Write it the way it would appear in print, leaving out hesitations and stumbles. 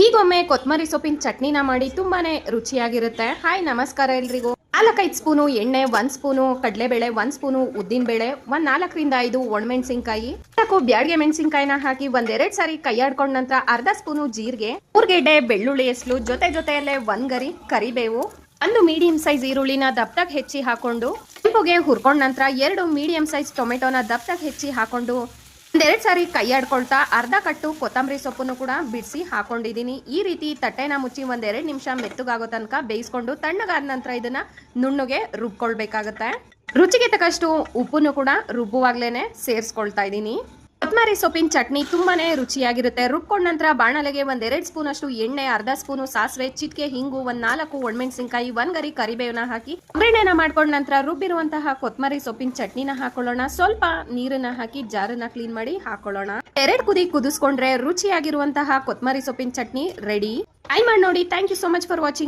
ಈಗೊಮ್ಮೆ ಕೊತ್ತಂಬರಿ ಸೊಪ್ಪಿನ ಚಟ್ನಿನ ಮಾಡಿ ತುಂಬಾನೇ ರುಚಿಯಾಗಿರುತ್ತೆ. ಹಾಯ್ ನಮಸ್ಕಾರ ಎಲ್ರಿಗೂ. 4-5 ಸ್ಪೂನು ಎಣ್ಣೆ, 1 ಸ್ಪೂನು ಕಡಲೆಬೇಳೆ, 1 ಸ್ಪೂನು ಉದ್ದಿನಬೇಳೆ, 4-5 ಒಣಮೆಣಸಿನಕಾಯಿ, 4 ಬ್ಯಾಡಗೆ ಮೆಣಸಿನಕಾಯಿನ ಹಾಕಿ 1-2 ಸಾರಿ ಕೈಯಾಡ್ಕೊಂಡ ನಂತರ ಅರ್ಧ ಸ್ಪೂನು ಜೀರಿಗೆ, 3 ಗೆಡ್ಡೆ ಬೆಳ್ಳುಳ್ಳಿ ಎಸ್ಲು, ಜೊತೆಯಲ್ಲೇ 1 ಗರಿ ಕರಿಬೇವು, 1 ಮೀಡಿಯಂ ಸೈಜ್ ಈರುಳ್ಳಿನ ದಪ್ಪದಾಗಿ ಹೆಚ್ಚಿ ಹಾಕೊಂಡು ಕೆಂಪುಗೆ ಹುರ್ಕೊಂಡ ನಂತರ 2 ಮೀಡಿಯಂ ಸೈಜ್ ಟೊಮೆಟೊನ ದಪ್ಪದಾಗಿ ಹೆಚ್ಚಿ ಹಾಕೊಂಡು 2 ಸಾರಿ ಕೈಯಾಡ್ಕೊಳ್ತಾ ಅರ್ಧ ಕಟ್ಟು ಕೊತ್ತಂಬರಿ ಸೊಪ್ಪನ್ನು ಕೂಡ ಬಿಡಿಸಿ ಹಾಕೊಂಡಿದ್ದೀನಿ. ಈ ರೀತಿ ತಟ್ಟೆನ ಮುಚ್ಚಿ 1-2 ನಿಮಿಷ ಮೆತ್ತಗಾಗೋ ತನಕ ಬೇಯಿಸ್ಕೊಂಡು ತಣ್ಣಗಾದ ನಂತರ ಇದನ್ನ ನುಣ್ಣಗೆ ರುಬ್ಕೊಳ್ಬೇಕಾಗತ್ತೆ. ರುಚಿಗೆ ತಕ್ಕಷ್ಟು ಉಪ್ಪನ್ನು ಕೂಡ ರುಬ್ಬುವಾಗ್ಲೇನೆ ಸೇರಿಸ್ಕೊಳ್ತಾ ಇದ್ದೀನಿ. ಕೊತ್ತಂಬರಿ ಸೊಪ್ಪಿನ ಚಟ್ನಿ ತುಂಬಾನೇ ರುಚಿಯಾಗಿರುತ್ತೆ. ರುಬ್ಕೊಂಡ ನಂತರ ಬಾಣಲೆಗೆ 1-2 ಸ್ಪೂನ್ ಅಷ್ಟು ಎಣ್ಣೆ, ಅರ್ಧ ಸ್ಪೂನು ಸಾಸಿವೆ, ಚಿಟಿಕೆ ಹಿಂಗು, 4 ಒಣಮೆಣಸಿನಕಾಯಿ, 1 ಗರಿ ಕರಿಬೇವನ್ನ ಹಾಕಿ ಒಗ್ಗರಣೆನ ಮಾಡ್ಕೊಂಡ ನಂತರ ರುಬ್ಬಿರುವಂತಹ ಕೊತ್ತಂಬರಿ ಸೊಪ್ಪಿನ ಚಟ್ನಿನ ಹಾಕೊಳ್ಳೋಣ. ಸ್ವಲ್ಪ ನೀರನ್ನ ಹಾಕಿ ಜಾರನ್ನ ಕ್ಲೀನ್ ಮಾಡಿ ಹಾಕೊಳ್ಳೋಣ. 2 ಕುದಿ ಕುದಿಸ್ಕೊಂಡ್ರೆ ರುಚಿಯಾಗಿರುವಂತಹ ಕೊತ್ತಂಬರಿ ಸೊಪ್ಪಿನ ಚಟ್ನಿ ರೆಡಿ. ಟ್ರೈ ಮಾಡಿ ನೋಡಿ. Thank you so much for watching.